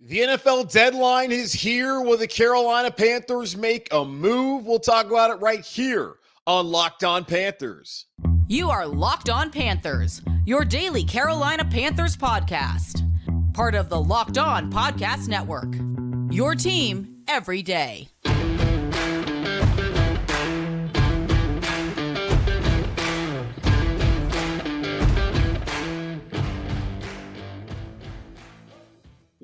The NFL deadline is here. Will the Carolina Panthers make a move? We'll talk about it right here on Locked On Panthers. You are Locked On Panthers, your daily Carolina Panthers podcast. Part of the Locked On Podcast Network. Your team every day.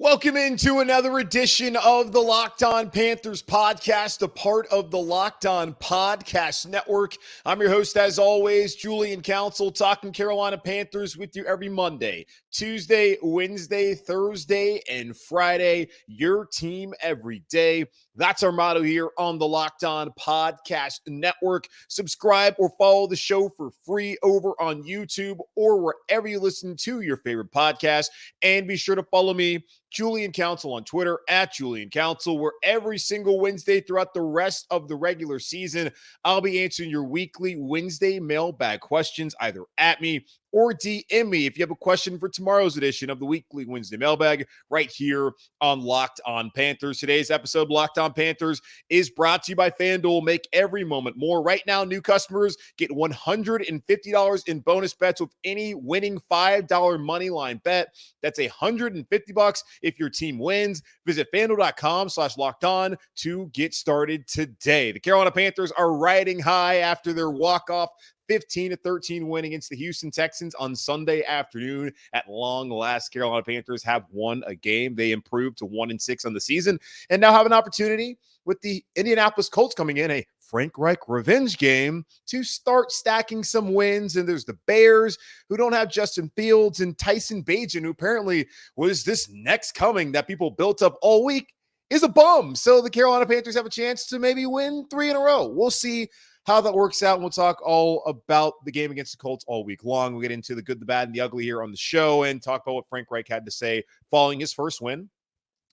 Welcome into another edition of the Locked On Panthers podcast, a part of the Locked On Podcast Network. I'm your host, as always, Julian Council, talking Carolina Panthers with you every Monday, Tuesday, Wednesday, Thursday, and Friday. Your team every day. That's our motto here on the Locked On Podcast Network. Subscribe or follow the show for free over on YouTube or wherever you listen to your favorite podcast. And be sure to follow me, Julian Council, on Twitter at Julian Council, where every single Wednesday throughout the rest of the regular season, I'll be answering your weekly Wednesday mailbag questions either at me or DM me if you have a question for tomorrow's edition of the weekly Wednesday mailbag right here on Locked On Panthers. Today's episode of Locked On Panthers is brought to you by FanDuel. Make every moment more. Right now, new customers get $150 in bonus bets with any winning $5 money line bet. That's $150 if your team wins. Visit FanDuel.com/LockedOn to get started today. The Carolina Panthers are riding high after their walk-off 15-13 win against the Houston Texans on Sunday afternoon. At long last, Carolina Panthers have won a game. They improved to 1-6 on the season and now have an opportunity with the Indianapolis Colts coming in, a Frank Reich revenge game, to start stacking some wins. And there's the Bears, who don't have Justin Fields, and Tyson Bagent, who apparently was this next coming that people built up all week, is a bum. So the Carolina Panthers have a chance to maybe win 3 in a row. We'll see how that works out. And we'll talk all about the game against the Colts all week long. We'll get into the good, the bad, and the ugly here on the show and talk about what Frank Reich had to say following his first win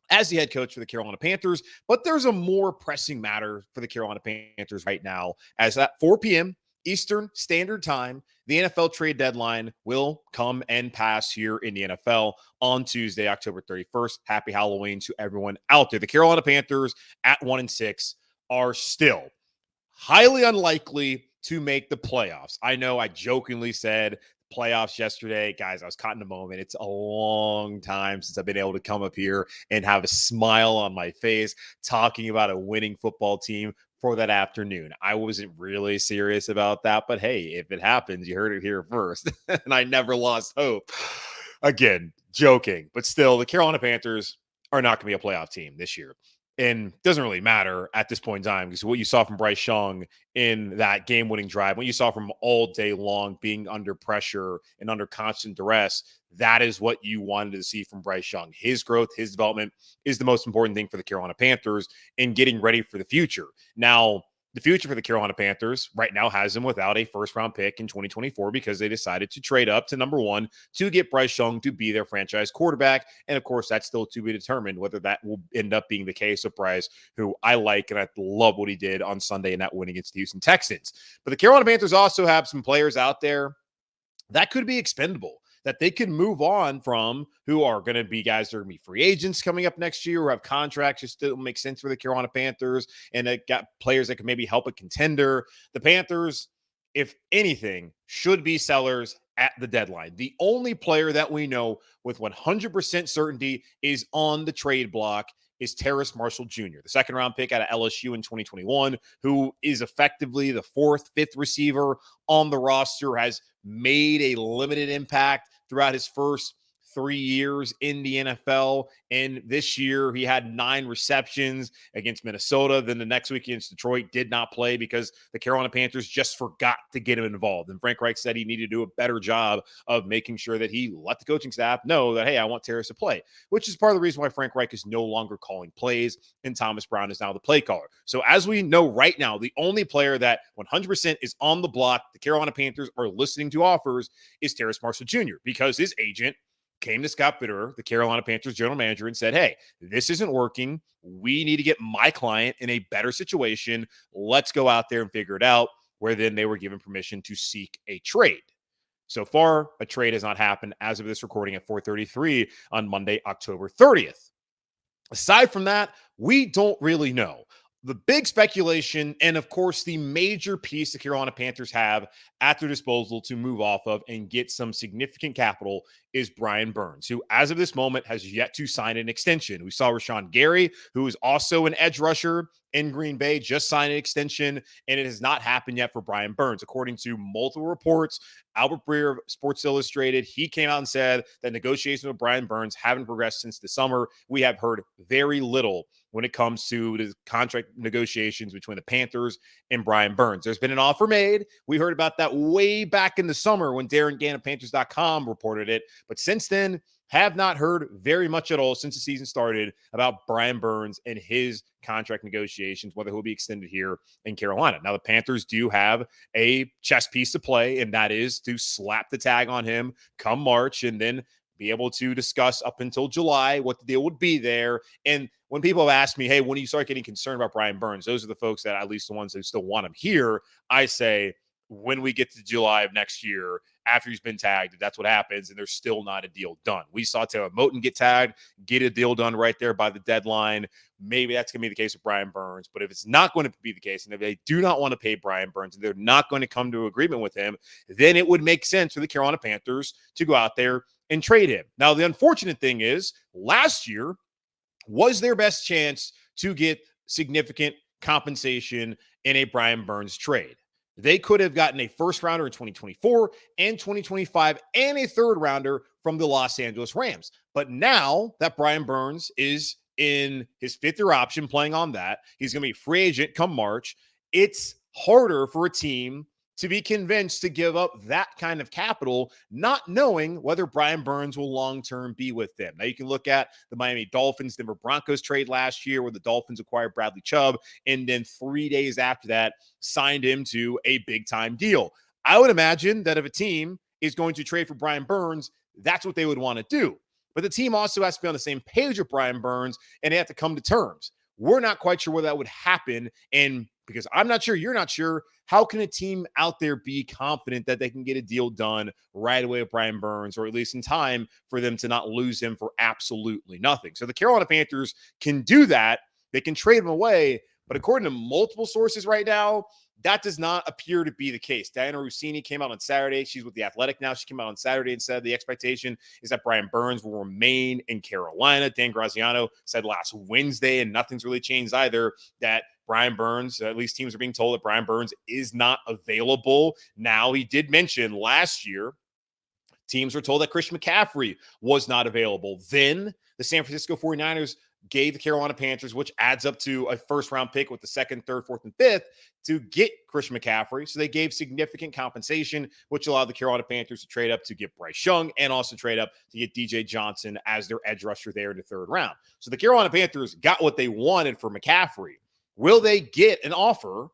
as the head coach for the Carolina Panthers. But there's a more pressing matter for the Carolina Panthers right now, as at 4 p.m. Eastern Standard Time, the NFL trade deadline will come and pass here in the NFL on Tuesday, October 31st. Happy Halloween to everyone out there. The Carolina Panthers at 1-6 are still highly unlikely to make the playoffs. I know I jokingly said playoffs yesterday. Guys, I was caught in a moment. It's a long time since I've been able to come up here and have a smile on my face talking about a winning football team for that afternoon. I wasn't really serious about that, but hey, if it happens, you heard it here first. And I never lost hope. Again, joking, but still, the Carolina Panthers are not going to be a playoff team this year. And it doesn't really matter at this point in time, because what you saw from Bryce Young in that game-winning drive, what you saw from all day long being under pressure and under constant duress, that is what you wanted to see from Bryce Young. His growth, his development is the most important thing for the Carolina Panthers in getting ready for the future. Now, the future for the Carolina Panthers right now has them without a first-round pick in 2024 because they decided to trade up to number 1 to get Bryce Young to be their franchise quarterback. And, of course, that's still to be determined whether that will end up being the case with Bryce, who I like and I love what he did on Sunday in that win against the Houston Texans. But the Carolina Panthers also have some players out there that could be expendable, that they could move on from, who are going to be guys that are going to be free agents coming up next year or have contracts that still make sense for the Carolina Panthers, and they got players that could maybe help a contender. The Panthers, if anything, should be sellers at the deadline. The only player that we know with 100% certainty is on the trade block is Terrace Marshall Jr., the second-round pick out of LSU in 2021, who is effectively the 4th, 5th receiver on the roster, has made a limited impact throughout his first 3 years in the NFL. And this year he had 9 receptions against Minnesota. Then the next week against Detroit did not play because the Carolina Panthers just forgot to get him involved. And Frank Reich said he needed to do a better job of making sure that he let the coaching staff know that, hey, I want Terrace to play, which is part of the reason why Frank Reich is no longer calling plays and Thomas Brown is now the play caller. So as we know right now, the only player that 100% is on the block the Carolina Panthers are listening to offers is Terrace Marshall Jr. because his agent came to Scott Fitterer, the Carolina Panthers general manager, and said, hey, this isn't working. We need to get my client in a better situation. Let's go out there and figure it out, where then they were given permission to seek a trade. So far, a trade has not happened as of this recording at 4:33 on Monday, October 30th. Aside from that, we don't really know. The big speculation, and of course, the major piece the Carolina Panthers have at their disposal to move off of and get some significant capital is Brian Burns, who, as of this moment, has yet to sign an extension. We saw Rashawn Gary, who is also an edge rusher in Green Bay, just sign an extension, and it has not happened yet for Brian Burns. According to multiple reports, Albert Breer of Sports Illustrated, he came out and said that negotiations with Brian Burns haven't progressed since the summer. We have heard very little when it comes to the contract negotiations between the Panthers and Brian Burns. There's been an offer made. We heard about that way back in the summer when Darren Gann of Panthers.com reported it. But since then, have not heard very much at all since the season started about Brian Burns and his contract negotiations, whether he'll be extended here in Carolina. Now, the Panthers do have a chess piece to play, and that is to slap the tag on him come March and then be able to discuss up until July what the deal would be there. And when people have asked me, hey, when do you start getting concerned about Brian Burns? Those are the folks that, at least the ones who still want him here. I say, when we get to July of next year, after he's been tagged, that's what happens, and there's still not a deal done. We saw Taylor Moton get tagged, get a deal done right there by the deadline. Maybe that's going to be the case with Brian Burns, but if it's not going to be the case, and if they do not want to pay Brian Burns, and they're not going to come to agreement with him, then it would make sense for the Carolina Panthers to go out there and trade him. Now, the unfortunate thing is, last year was their best chance to get significant compensation in a Brian Burns trade. They could have gotten a first rounder in 2024 and 2025 and a third rounder from the Los Angeles Rams. But now that Brian Burns is in his fifth year option playing on that, he's going to be free agent come March. It's harder for a team to be convinced to give up that kind of capital, not knowing whether Brian Burns will long-term be with them. Now, you can look at the Miami Dolphins, Denver Broncos trade last year where the Dolphins acquired Bradley Chubb, and then 3 days after that, signed him to a big-time deal. I would imagine that if a team is going to trade for Brian Burns, that's what they would want to do. But the team also has to be on the same page with Brian Burns, and they have to come to terms. We're not quite sure where that would happen, and because I'm not sure, you're not sure, how can a team out there be confident that they can get a deal done right away with Brian Burns, or at least in time for them to not lose him for absolutely nothing? So the Carolina Panthers can do that. They can trade him away, but according to multiple sources right now, that does not appear to be the case. Diana Rossini came out on Saturday. She's with The Athletic now. She came out on Saturday and said the expectation is that Brian Burns will remain in Carolina. Dan Graziano said last Wednesday, and nothing's really changed either, that Brian Burns, at least teams are being told that Brian Burns is not available. Now, he did mention last year, teams were told that Christian McCaffrey was not available. Then the San Francisco 49ers gave the Carolina Panthers, which adds up to a first-round pick with the second, third, fourth, and fifth, to get Christian McCaffrey. So they gave significant compensation, which allowed the Carolina Panthers to trade up to get Bryce Young and also trade up to get DJ Johnson as their edge rusher there in the third round. So the Carolina Panthers got what they wanted for McCaffrey. Will they get an offer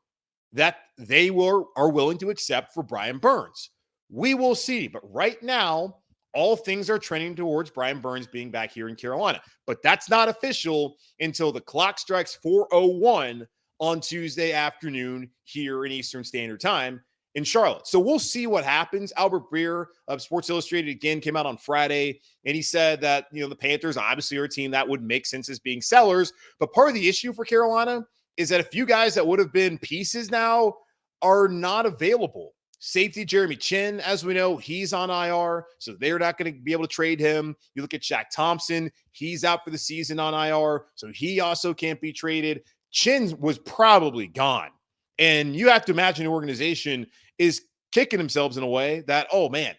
that they are willing to accept for Brian Burns? We will see. But right now, all things are trending towards Brian Burns being back here in Carolina. But that's not official until the clock strikes 4:01 on Tuesday afternoon here in Eastern Standard Time in Charlotte. So we'll see what happens. Albert Breer of Sports Illustrated again came out on Friday, and he said that, the Panthers obviously are a team that would make sense as being sellers. But part of the issue for Carolina is that a few guys that would have been pieces now are not available. Safety Jeremy Chinn, as we know, he's on IR, so they're not going to be able to trade him. You look at Shaq Thompson, he's out for the season on IR, so he also can't be traded. Chinn was probably gone. And you have to imagine the organization is kicking themselves in a way that, oh man,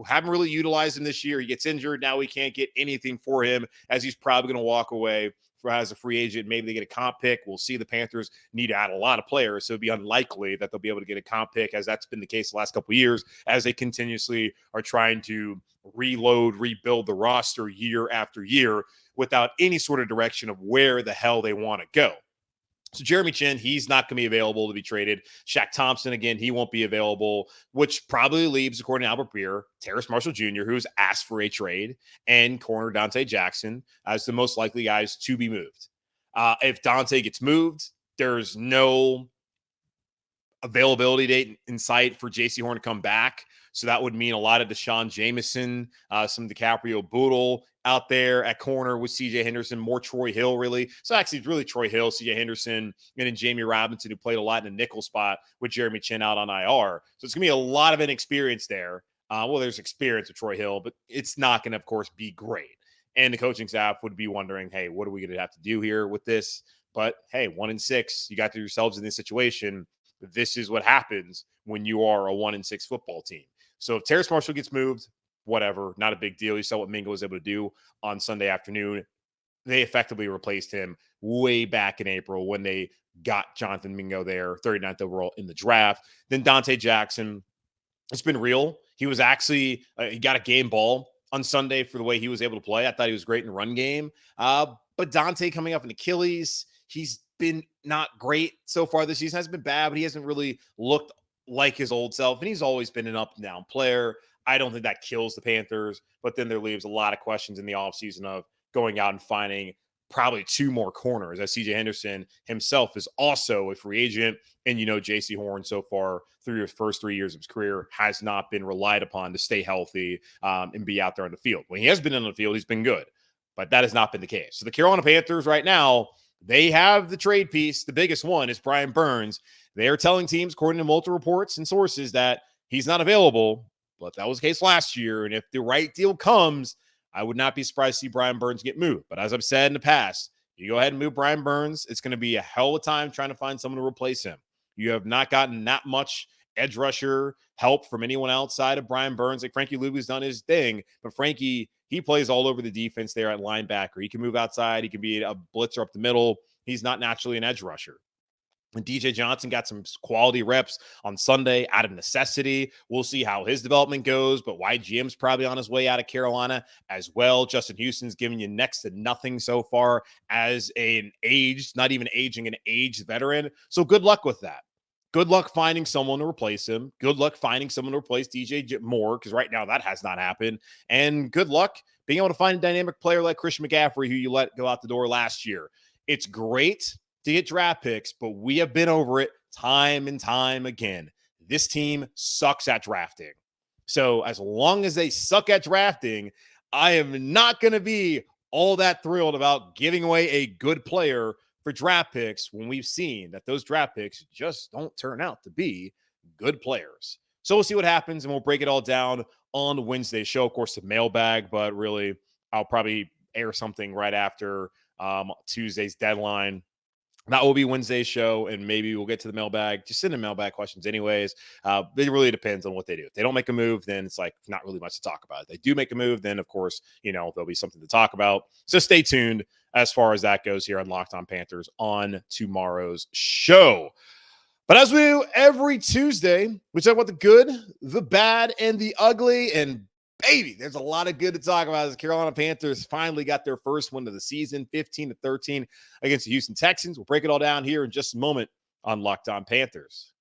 haven't really utilized him this year. He gets injured. Now we can't get anything for him, as he's probably going to walk away as a free agent. Maybe they get a comp pick. We'll see. The Panthers need to add a lot of players, so it'd be unlikely that they'll be able to get a comp pick, as that's been the case the last couple of years, as they continuously are trying to rebuild the roster year after year without any sort of direction of where the hell they want to go. So Jeremy Chinn, he's not going to be available to be traded. Shaq Thompson, again, he won't be available, which probably leaves, according to Albert Breer, Terrace Marshall Jr., who's asked for a trade, and corner Dante Jackson as the most likely guys to be moved. If Dante gets moved, there's no availability date in sight for J.C. Horn to come back. So that would mean a lot of Deshaun Jameson, some DiCaprio Boodle out there at corner with C.J. Henderson, more Troy Hill, really. So actually, it's really Troy Hill, C.J. Henderson, and then Jamie Robinson, who played a lot in the nickel spot with Jeremy Chinn out on IR. So it's going to be a lot of inexperience there. Well, there's experience with Troy Hill, but it's not going to, of course, be great. And the coaching staff would be wondering, hey, what are we going to have to do here with this? But hey, 1-6, you got yourselves in this situation. This is what happens when you are a 1-6 football team. So if Terrace Marshall gets moved, whatever, not a big deal. You saw what Mingo was able to do on Sunday afternoon. They effectively replaced him way back in April when they got Jonathan Mingo there, 39th overall in the draft. Then Dante Jackson, it's been real. He was actually, he got a game ball on Sunday for the way he was able to play. I thought he was great in the run game. But Dante coming up in Achilles, he's been not great so far this season. Hasn't been bad, but he hasn't really looked like his old self. And he's always been an up and down player. I don't think that kills the Panthers, but then there leaves a lot of questions in the offseason of going out and finding probably 2 more corners, as C.J. Henderson himself is also a free agent. And, J.C. Horn so far through his first 3 years of his career has not been relied upon to stay healthy and be out there on the field. When he has been on the field, he's been good, but that has not been the case. So the Carolina Panthers right now, they have the trade piece. The biggest one is Brian Burns. They are telling teams, according to multiple reports and sources, that he's not available, but that was the case last year. And if the right deal comes, I would not be surprised to see Brian Burns get moved. But as I've said in the past, you go ahead and move Brian Burns. It's going to be a hell of a time trying to find someone to replace him. You have not gotten that much edge rusher help from anyone outside of Brian Burns. Like Frankie Luvu's done his thing, but Frankie, he plays all over the defense there at linebacker. He can move outside. He can be a blitzer up the middle. He's not naturally an edge rusher. And DJ Johnson got some quality reps on Sunday out of necessity. We'll see how his development goes, but YGM's probably on his way out of Carolina as well. Justin Houston's giving you next to nothing so far as an aged, not even aging, an aged veteran. So good luck with that. Good luck finding someone to replace him. Good luck finding someone to replace DJ Moore, because right now that has not happened. And good luck being able to find a dynamic player like Christian McCaffrey, who you let go out the door last year. It's great to get draft picks, but we have been over it time and time again. This team sucks at drafting. So as long as they suck at drafting, I am not going to be all that thrilled about giving away a good player for draft picks when we've seen that those draft picks just don't turn out to be good players. So we'll see what happens, and we'll break it all down on Wednesday's show. Of course, the mailbag, but really I'll probably air something right after Tuesday's deadline. That will be Wednesday's show, and maybe we'll get to the mailbag. Just send in mailbag questions anyways. It really depends on what they do. If they don't make a move, then it's like not really much to talk about. If they do make a move, then, of course, there'll be something to talk about. So stay tuned as far as that goes here on Locked On Panthers on tomorrow's show. But as we do every Tuesday, we talk about the good, the bad, and the ugly. And baby, there's a lot of good to talk about as the Carolina Panthers finally got their first win of the season, 15-13 against the Houston Texans. We'll break it all down here in just a moment on Locked On Panthers.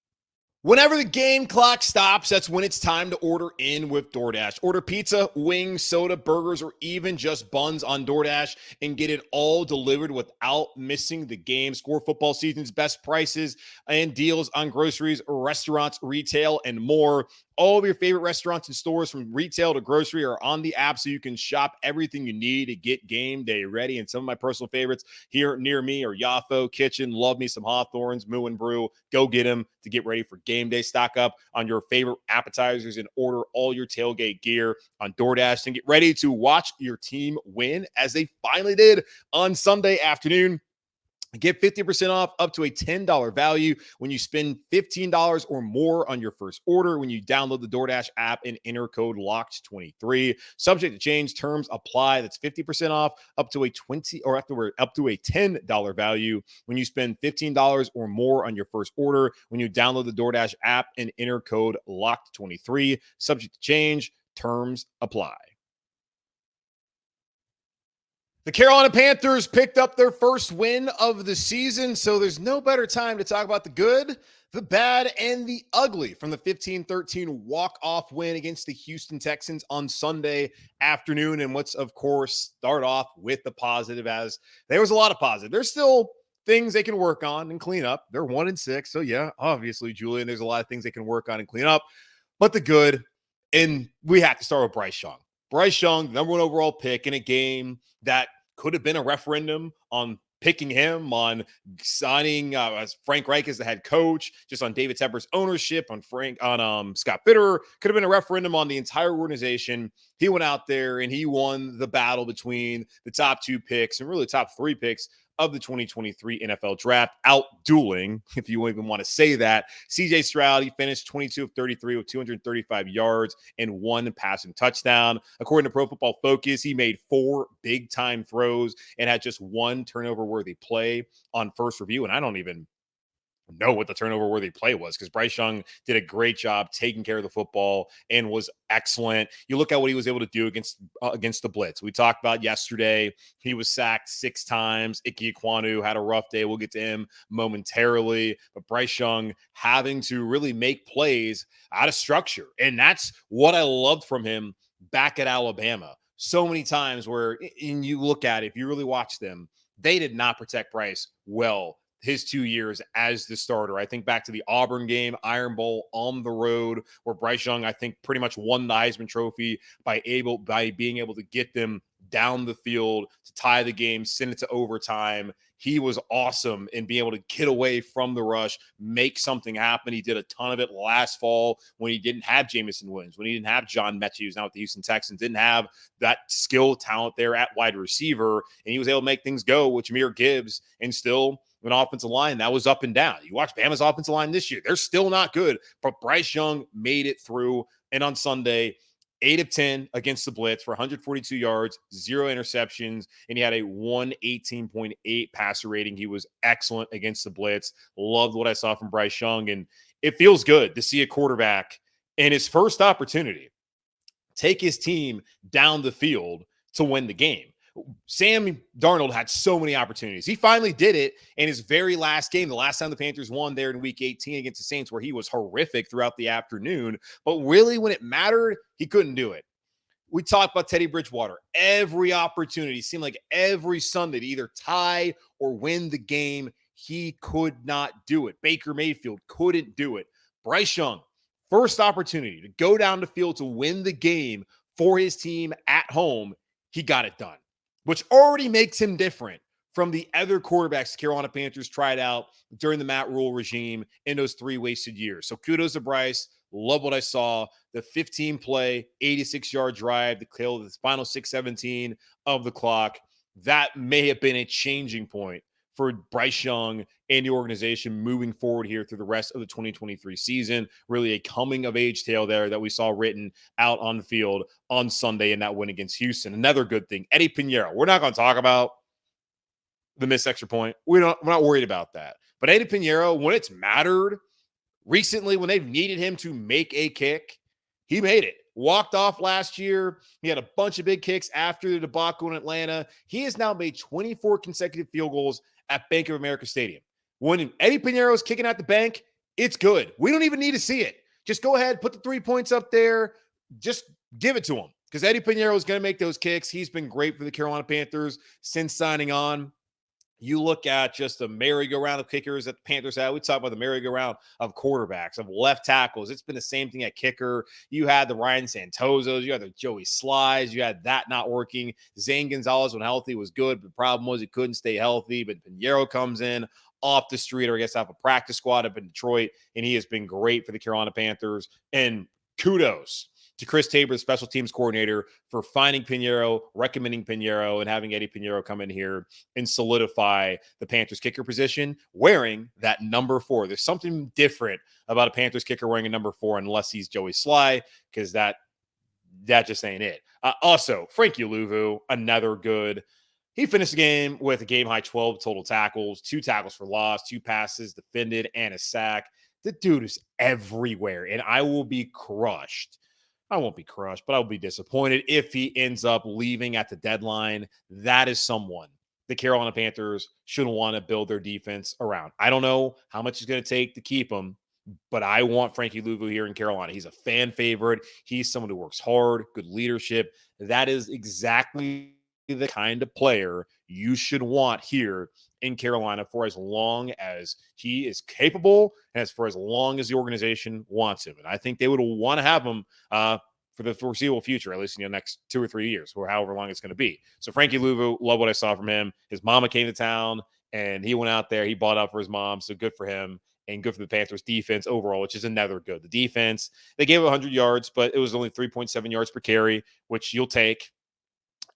Whenever the game clock stops, that's when it's time to order in with DoorDash. Order pizza, wings, soda, burgers, or even just buns on DoorDash and get it all delivered without missing the game. Score football season's best prices and deals on groceries, restaurants, retail, and more. All of your favorite restaurants and stores from retail to grocery are on the app, so you can shop everything you need to get game day ready. And some of my personal favorites here near me are Yafo Kitchen. Love me some Hawthorns, Moo and Brew. Go get them to get ready for game day. Stock up on your favorite appetizers and order all your tailgate gear on DoorDash and get ready to watch your team win as they finally did on Sunday afternoon. Get 50% off up to a $10 value when you spend $15 or more on your first order when you download the DoorDash app and enter code LOCKED23. Subject to change, terms apply. That's 50% off up to a $10 value when you spend $15 or more on your first order when you download the DoorDash app and enter code LOCKED23. Subject to change, terms apply. The Carolina Panthers picked up their first win of the season, so there's no better time to talk about the good, the bad, and the ugly from the 15-13 walk-off win against the Houston Texans on Sunday afternoon. And let's, of course, start off with the positive, as there was a lot of positive. There's still things they can work on and clean up. They're 1-6. So, yeah, obviously, Julian, there's a lot of things they can work on and clean up. But the good, and we have to start with Bryce Young. Bryce Young, number one overall pick in a game that could have been a referendum on picking him, on signing Frank Reich as the head coach, just on David Tepper's ownership, on Scott Bitterer. Could have been a referendum on the entire organization. He went out there and he won the battle between the top 2 picks and really the top 3 picks of the 2023 NFL draft, out-dueling, if you even want to say that. C.J. Stroud, he finished 22 of 33 with 235 yards and 1 passing touchdown. According to Pro Football Focus, he made 4 big-time throws and had just 1 turnover-worthy play on first review, and I don't even know what the turnover-worthy play was because Bryce Young did a great job taking care of the football and was excellent. You look at what he was able to do against the blitz. We talked about yesterday. He was sacked 6 times. Ike Ekwonu had a rough day. We'll get to him momentarily. But Bryce Young having to really make plays out of structure. And that's what I loved from him back at Alabama. So many times where, and you look at it, if you really watch them, they did not protect Bryce well his 2 years as the starter. I think back to the Auburn game, Iron Bowl on the road, where Bryce Young, I think, pretty much won the Heisman Trophy by being able to get them down the field to tie the game, send it to overtime. He was awesome in being able to get away from the rush, make something happen. He did a ton of it last fall when he didn't have Jamison Williams, when he didn't have John Mechie, who's now with the Houston Texans, didn't have that skill talent there at wide receiver, and he was able to make things go with Jahmyr Gibbs and still an offensive line that was up and down. You watch Bama's offensive line this year, they're still not good, but Bryce Young made it through. And on Sunday, 8 of 10 against the blitz for 142 yards, 0 interceptions, and he had a 118.8 passer rating. He was excellent against the blitz. Loved what I saw from Bryce Young, and it feels good to see a quarterback in his first opportunity take his team down the field to win the game. Sam Darnold had so many opportunities. He finally did it in his very last game, the last time the Panthers won there in Week 18 against the Saints, where he was horrific throughout the afternoon. But really, when it mattered, he couldn't do it. We talked about Teddy Bridgewater. Every opportunity, seemed like every Sunday to either tie or win the game, he could not do it. Baker Mayfield couldn't do it. Bryce Young, first opportunity to go down the field to win the game for his team at home, he got it done, which already makes him different from the other quarterbacks the Carolina Panthers tried out during the Matt Rule regime in those 3 wasted years. So kudos to Bryce. Love what I saw. The 15-play, 86-yard drive to kill the final 6:17 of the clock. That may have been a changing point for Bryce Young and the organization moving forward here through the rest of the 2023 season. Really a coming-of-age tale there that we saw written out on the field on Sunday in that win against Houston. Another good thing, Eddie Pinheiro. We're not going to talk about the missed extra point. We're not worried about that. But Eddie Pinheiro, when it's mattered recently, when they've needed him to make a kick, he made it. Walked off last year. He had a bunch of big kicks after the debacle in Atlanta. He has now made 24 consecutive field goals at Bank of America Stadium. When Eddie Pinheiro is kicking at the bank, it's good. We don't even need to see it. Just go ahead, put the 3 points up there. Just give it to him because Eddie Pinheiro is going to make those kicks. He's been great for the Carolina Panthers since signing on. You look at just the merry-go-round of kickers that the Panthers have. We talk about the merry-go-round of quarterbacks, of left tackles. It's been the same thing at kicker. You had the Ryan Santozos. You had the Joey Slides. You had that not working. Zane Gonzalez, when healthy, was good. But the problem was he couldn't stay healthy. But Pinheiro comes in off the street, or I guess off a practice squad up in Detroit, and he has been great for the Carolina Panthers. And kudos to Chris Tabor, the special teams coordinator, for finding Pinheiro, recommending Pinheiro, and having Eddie Pinheiro come in here and solidify the Panthers kicker position wearing that number 4. There's something different about a Panthers kicker wearing a number 4 unless he's Joey Sly, because that just ain't it. Also, Frankie Louvu, another good. He finished the game with a game-high 12 total tackles, 2 tackles for loss, 2 passes defended, and a sack. The dude is everywhere, and I will be crushed. I won't be crushed, but I'll be disappointed if he ends up leaving at the deadline. That is someone the Carolina Panthers should want to build their defense around. I don't know how much it's going to take to keep him, but I want Frankie Louvu here in Carolina. He's a fan favorite. He's someone who works hard, good leadership. That is exactly the kind of player you should want here in Carolina for as long as he is capable and as for as long as the organization wants him. And I think they would want to have him for the foreseeable future, at least in the next 2 or 3 years, or however long it's going to be. So Frankie Louvu, love what I saw from him. His mama came to town, and he went out there. He bought out for his mom, so good for him. And good for the Panthers defense overall, which is another good. The defense, they gave 100 yards, but it was only 3.7 yards per carry, which you'll take.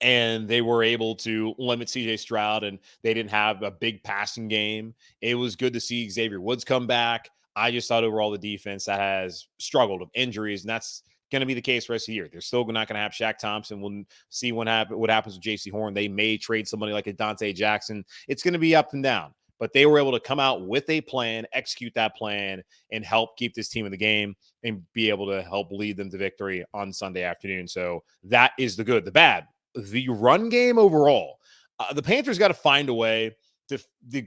And they were able to limit CJ Stroud, and they didn't have a big passing game. It was good to see Xavier Woods come back. I just thought overall the defense that has struggled with injuries, and that's going to be the case the rest of the year. They're still not going to have Shaq Thompson. We'll see what happens with J.C. Horn. They may trade somebody like a Dante Jackson. It's going to be up and down. But they were able to come out with a plan, execute that plan, and help keep this team in the game and be able to help lead them to victory on Sunday afternoon. So that is the good. The bad, the run game overall, the Panthers got to find a way to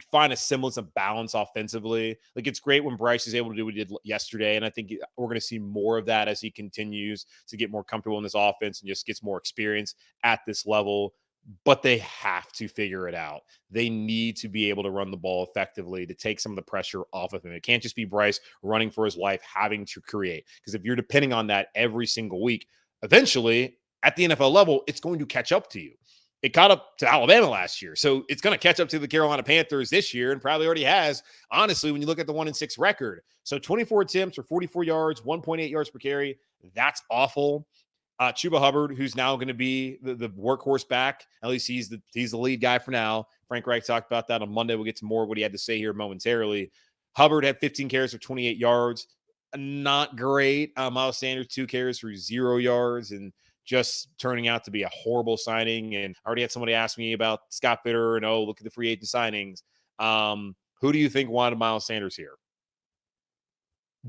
find a semblance of balance offensively. Like, it's great when Bryce is able to do what he did yesterday, and I think we're going to see more of that as he continues to get more comfortable in this offense and just gets more experience at this level. But they have to figure it out. They need to be able to run the ball effectively to take some of the pressure off of him. It can't just be Bryce running for his life, having to create. Because if you're depending on that every single week, eventually at the NFL level, it's going to catch up to you. It caught up to Alabama last year. So it's going to catch up to the Carolina Panthers this year, and probably already has, honestly, when you look at the 1-6 record. So 24 attempts for 44 yards, 1.8 yards per carry. That's awful. Chuba Hubbard, who's now going to be the workhorse back. At least he's the lead guy for now. Frank Reich talked about that on Monday. We'll get to more of what he had to say here momentarily. Hubbard had 15 carries for 28 yards. Not great. Miles Sanders, 2 carries for 0 yards, and just turning out to be a horrible signing. And I already had somebody ask me about Scott Bitter and, look at the free agent signings. Who do you think wanted Miles Sanders here?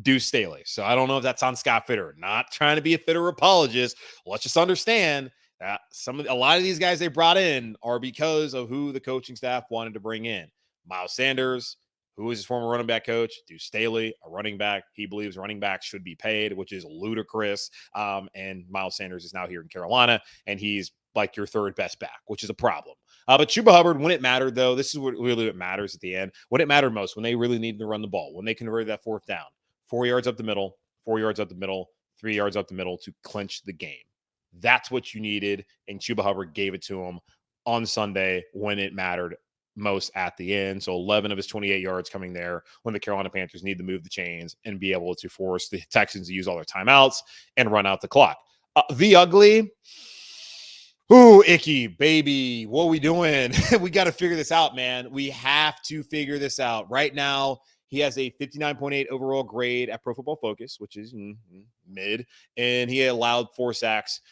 Deuce Staley. So I don't know if that's on Scott Fitter. Not trying to be a Fitter apologist. Let's just understand that a lot of these guys they brought in are because of who the coaching staff wanted to bring in. Miles Sanders, who is his former running back coach. Deuce Staley, a running back. He believes running backs should be paid, which is ludicrous. And Miles Sanders is now here in Carolina, and he's like your third best back, which is a problem. But Chuba Hubbard, when it mattered, though, this is what really matters at the end. When it mattered most, when they really needed to run the ball, when they converted that 4th down. 4 yards up the middle, 4 yards up the middle, 3 yards up the middle to clinch the game. That's what you needed, and Chuba Hubbard gave it to him on Sunday when it mattered most at the end. So 11 of his 28 yards coming there when the Carolina Panthers need to move the chains and be able to force the Texans to use all their timeouts and run out the clock. The ugly, icky, baby, what are we doing? We got to figure this out, man. We have to figure this out. Right now, he has a 59.8 overall grade at Pro Football Focus, which is mid, and he allowed 4 sacks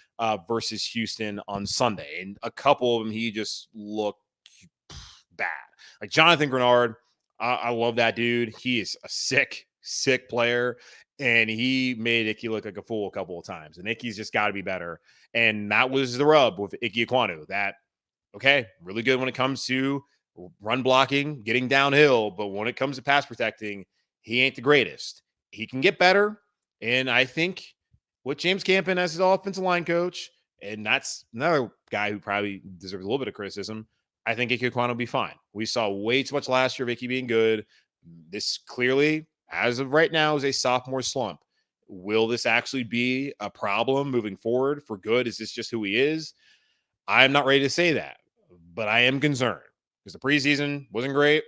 versus Houston on Sunday. And a couple of them, he just looked bad. Like Jonathan Grenard, I love that dude. He is a sick player, and he made Icky look like a fool a couple of times. And Icky's just got to be better. And that was the rub with Ike Ekwonu. That, okay, really good when it comes to run blocking, getting downhill, but when it comes to pass protecting, he ain't the greatest. He can get better, and I think with James Campen as his offensive line coach, and that's another guy who probably deserves a little bit of criticism, I think Ike Ekwonu will be fine. We saw way too much last year of Ike being good. This clearly, as of right now, is a sophomore slump. Will this actually be a problem moving forward for good? Is this just who he is? I'm not ready to say that, but I am concerned. Because the preseason wasn't great.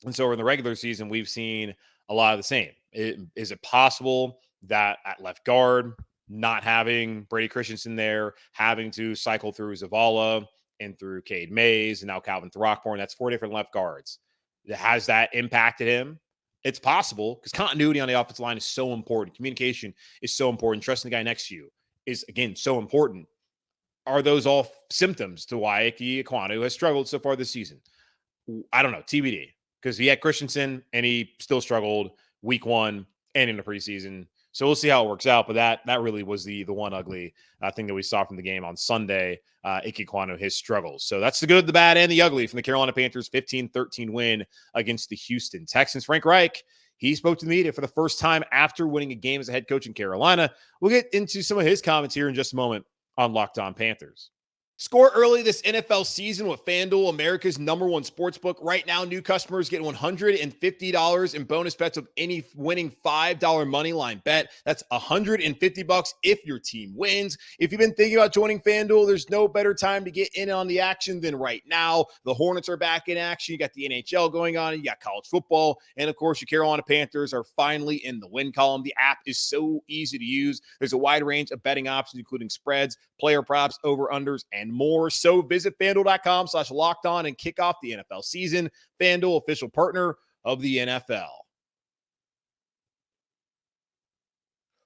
And so in the regular season, we've seen a lot of the same. Is it possible that at left guard, not having Brady Christensen there, having to cycle through Zavala and through Cade Mays and now Calvin Throckmorton, that's 4 different left guards. Has that impacted him? It's possible, because continuity on the offensive line is so important. Communication is so important. Trusting the guy next to you is, again, so important. Are those all symptoms to why Ike Ekwonu has struggled so far this season? I don't know. TBD. Because he had Christensen, and he still struggled week 1 and in the preseason. So we'll see how it works out. But that really was the one ugly thing that we saw from the game on Sunday. Ike Ekwonu, his struggles. So that's the good, the bad, and the ugly from the Carolina Panthers' 15-13 win against the Houston Texans. Frank Reich, he spoke to the media for the first time after winning a game as a head coach in Carolina. We'll get into some of his comments here in just a moment on Locked On Panthers. Score early this NFL season with FanDuel, America's #1 sportsbook. Right now, new customers get $150 in bonus bets with any winning $5 money line bet. That's $150 if your team wins. If you've been thinking about joining FanDuel, there's no better time to get in on the action than right now. The Hornets are back in action. You got the NHL going on. You got college football. And, of course, your Carolina Panthers are finally in the win column. The app is so easy to use. There's a wide range of betting options, including spreads, player props, over-unders, and more. So visit FanDuel.com/lockedon and kick off the NFL season. FanDuel, official partner of the NFL.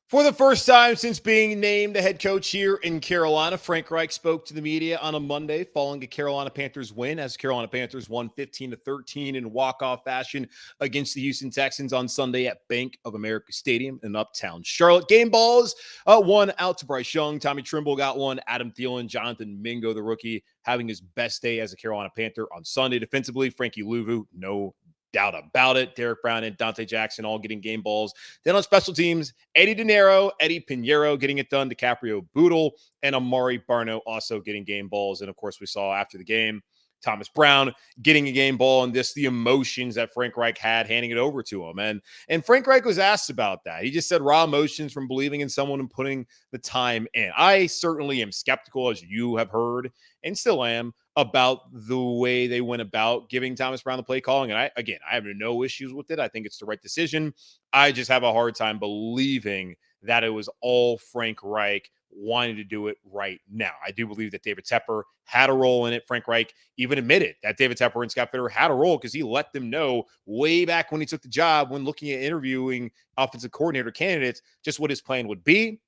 For the first time since being named the head coach here in Carolina, Frank Reich spoke to the media on a Monday following a Carolina Panthers win, as Carolina Panthers won 15-13 in walk-off fashion against the Houston Texans on Sunday at Bank of America Stadium in Uptown Charlotte. Game balls, one out to Bryce Young. Tommy Trimble got one. Adam Thielen, Jonathan Mingo, the rookie, having his best day as a Carolina Panther on Sunday. Defensively, Frankie Louvu, no doubt about it. Derek Brown and Dante Jackson all getting game balls. Then on special teams, Eddie De Niro, Eddie Pinheiro getting it done, DiCaprio Boodle, and Amari Barno also getting game balls. And, of course, we saw after the game, Thomas Brown getting a game ball, and the emotions that Frank Reich had handing it over to him. And Frank Reich was asked about that. He just said raw emotions from believing in someone and putting the time in. I certainly am skeptical, as you have heard, and still am, about the way they went about giving Thomas Brown the play calling. And I have no issues with it. I think it's the right decision. I just have a hard time believing that it was all Frank Reich wanting to do it right now. I do believe that David Tepper had a role in it. Frank Reich even admitted that David Tepper and Scott Fitterer had a role because he let them know way back when he took the job, when looking at interviewing offensive coordinator candidates, just what his plan would be.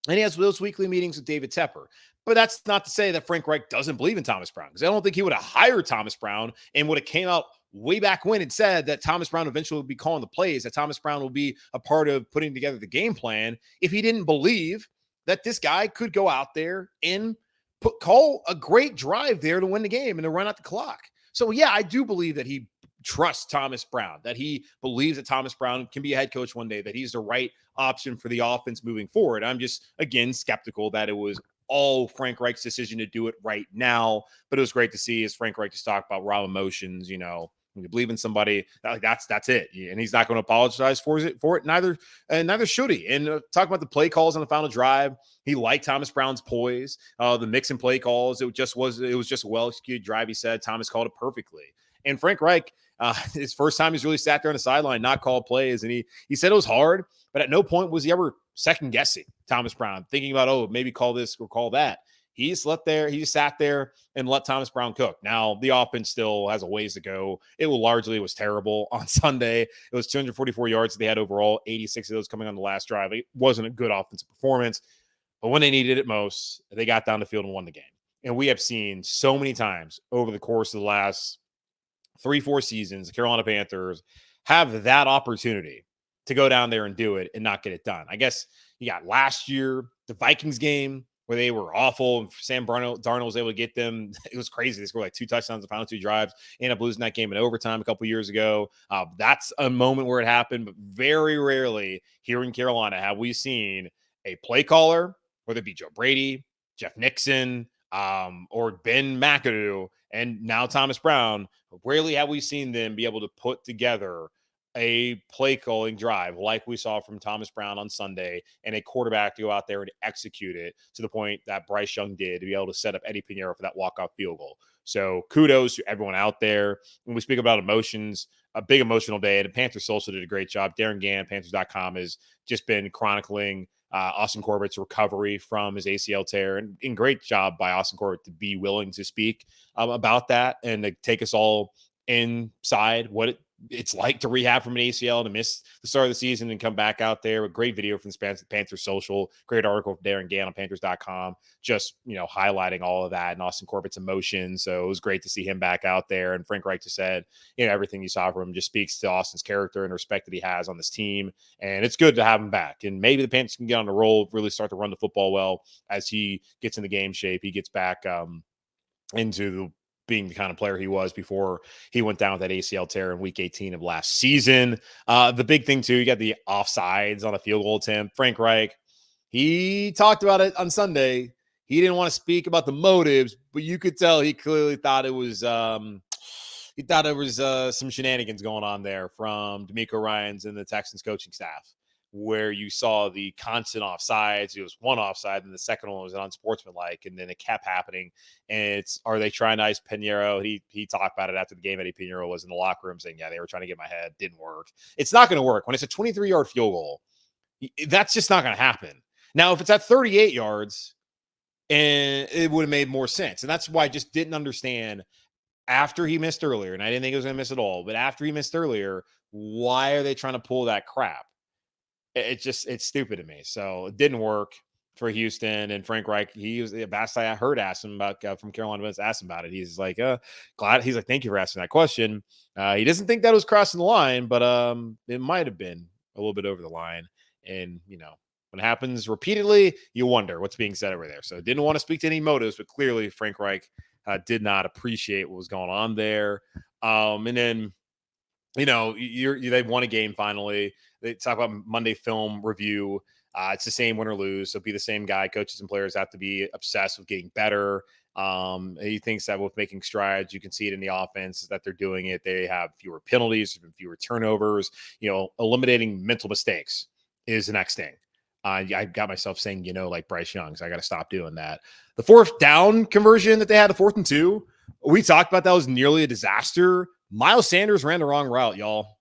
And he has those weekly meetings with David Tepper. But that's not to say that Frank Reich doesn't believe in Thomas Brown, because I don't think he would have hired Thomas Brown and would have came out way back when and said that Thomas Brown eventually would be calling the plays, that Thomas Brown will be a part of putting together the game plan, if he didn't believe that this guy could go out there and call a great drive there to win the game and to run out the clock. So, yeah, I do believe that he trusts Thomas Brown, that he believes that Thomas Brown can be a head coach one day, that he's the right option for the offense moving forward. I'm just, again, skeptical that it was all Frank Reich's decision to do it right now. But it was great to see, as Frank Reich just talked about, raw emotions. You know, when you believe in somebody, that's it. And he's not going to apologize for it. Neither should he. And talking about the play calls on the final drive, he liked Thomas Brown's poise, the mix and play calls. It was just a well-executed drive. He said Thomas called it perfectly. And Frank Reich, his first time he's really sat there on the sideline, not called plays. And he said it was hard, but at no point was he ever second guessing Thomas Brown, thinking about, maybe call this or call that. He just sat there and let Thomas Brown cook. Now, the offense still has a ways to go. It was terrible on Sunday. It was 244 yards that they had overall, 86 of those coming on the last drive. It wasn't a good offensive performance. But when they needed it most, they got down the field and won the game. And we have seen so many times over the course of the last 3-4 seasons, the Carolina Panthers have that opportunity to go down there and do it and not get it done. I guess you got last year, the Vikings game, where they were awful, and Sam Darnold was able to get them. It was crazy. They scored like 2 touchdowns in the final 2 drives, ended up losing that game in overtime a couple years ago. That's a moment where it happened, but very rarely here in Carolina have we seen a play caller, whether it be Joe Brady, Jeff Nixon, or Ben McAdoo, and now Thomas Brown. Rarely have we seen them be able to put together a play calling drive like we saw from Thomas Brown on Sunday, and a quarterback to go out there and execute it to the point that Bryce Young did, to be able to set up Eddie Pinheiro for that walk-off field goal. So kudos to everyone out there. When we speak about emotions, a big emotional day, and Panthers also did a great job. Darren Gann, Panthers.com, has just been chronicling Austin Corbett's recovery from his ACL tear, and great job by Austin Corbett to be willing to speak about that and to take us all inside what it's like to rehab from an ACL, to miss the start of the season and come back out there. A great video from Panthers Social, great article from Darren Gann on Panthers.com, just, highlighting all of that and Austin Corbett's emotions. So it was great to see him back out there. And Frank Reich just said, everything you saw from him just speaks to Austin's character and respect that he has on this team. And it's good to have him back. And maybe the Panthers can get on the roll, really start to run the football well as he gets in the game shape. He gets back into being the kind of player he was before he went down with that ACL tear in week 18 of last season. The big thing too, you got the offsides on a field goal attempt. Frank Reich, he talked about it on Sunday. He didn't want to speak about the motives, but you could tell he clearly thought it was some shenanigans going on there from D'Amico Ryans and the Texans coaching staff, where you saw the constant offsides. It was one offside, and the second one was an unsportsmanlike, and then it kept happening. And are they trying to ice Pinheiro? He talked about it after the game. Eddie Pinheiro was in the locker room saying, yeah, they were trying to get my head. Didn't work. It's not going to work. When it's a 23-yard field goal, that's just not going to happen. Now, if it's at 38 yards, and it would have made more sense. And that's why I just didn't understand after he missed earlier, and I didn't think he was going to miss at all, but after he missed earlier, why are they trying to pull that crap? It's stupid to me. So it didn't work for Houston. And Frank Reich, he was the best I heard asked him about from Carolina Panthers, asked him about it. He's like, glad. He's like, thank you for asking that question. He doesn't think that was crossing the line, but it might have been a little bit over the line. And, when it happens repeatedly, you wonder what's being said over there. So didn't want to speak to any motives, but clearly Frank Reich did not appreciate what was going on there. And then, they've won a game finally. They talk about Monday film review. It's the same win or lose. So be the same guy. Coaches and players have to be obsessed with getting better. He thinks that with making strides, you can see it in the offense that they're doing it. They have fewer penalties, fewer turnovers, eliminating mental mistakes is the next thing. I got myself saying, like Bryce Young, so I got to stop doing that. The fourth down conversion that they had, the 4th and 2, we talked about that was nearly a disaster. Miles Sanders ran the wrong route, y'all.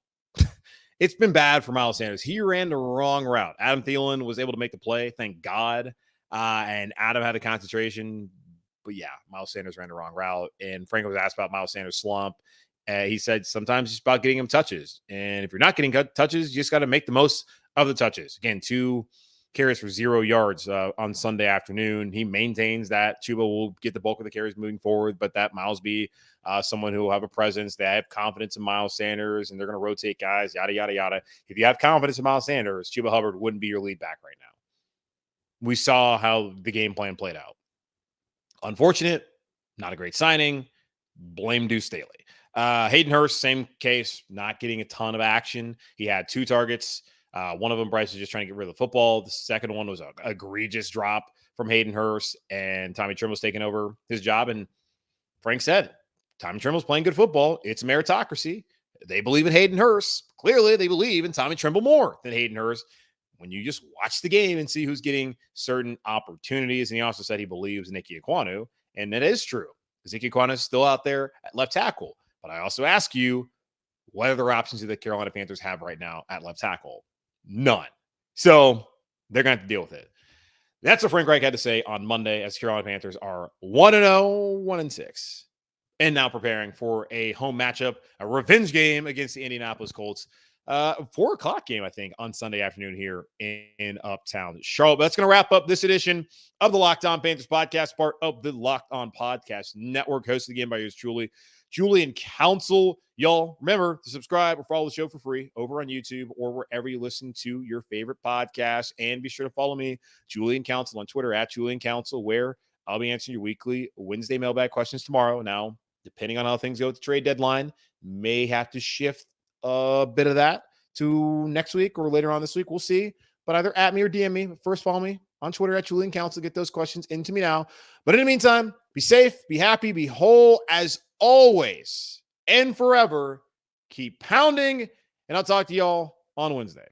It's been bad for Miles Sanders. He ran the wrong route. Adam Thielen was able to make the play, thank God. And Adam had the concentration. But yeah, Miles Sanders ran the wrong route. And Frank was asked about Miles Sanders' slump. He said sometimes it's about getting him touches. And if you're not getting touches, you just got to make the most of the touches. Again, 2 carries for 0 yards on Sunday afternoon. He maintains that Chuba will get the bulk of the carries moving forward, but that Miles be someone who will have a presence. They have confidence in Miles Sanders, and they're going to rotate guys, yada, yada, yada. If you have confidence in Miles Sanders, Chuba Hubbard wouldn't be your lead back right now. We saw how the game plan played out. Unfortunate, not a great signing. Blame Deuce Staley. Hayden Hurst, same case, not getting a ton of action. He had 2 targets. One of them, Bryce was just trying to get rid of the football. The second one was an egregious drop from Hayden Hurst, and Tommy Trimble's taking over his job. And Frank said, Tommy Trimble's playing good football. It's a meritocracy. They believe in Hayden Hurst. Clearly, they believe in Tommy Trimble more than Hayden Hurst when you just watch the game and see who's getting certain opportunities. And he also said he believes in Ike Ekwonu, and that is true because Ike Ekwonu is still out there at left tackle. But I also ask you, what other options do the Carolina Panthers have right now at left tackle? None. So they're going to have to deal with it. That's what Frank Reich had to say on Monday as Carolina Panthers are 1-0, 1-6. And now preparing for a home matchup, a revenge game against the Indianapolis Colts. 4:00 game, I think, on Sunday afternoon here in Uptown Charlotte. But that's going to wrap up this edition of the Locked On Panthers podcast, part of the Locked On Podcast Network, hosted again by yours truly, Julian Council. Y'all, remember to subscribe or follow the show for free over on YouTube or wherever you listen to your favorite podcast. And be sure to follow me, Julian Council, on Twitter at Julian Council, where I'll be answering your weekly Wednesday mailbag questions tomorrow. Now, depending on how things go at the trade deadline, may have to shift a bit of that to next week or later on this week. We'll see. But either at me or DM me. But first, follow me on Twitter at Julian Council. Get those questions into me now. But in the meantime, be safe, be happy, be whole as always and forever. Keep pounding, and I'll talk to y'all on Wednesday.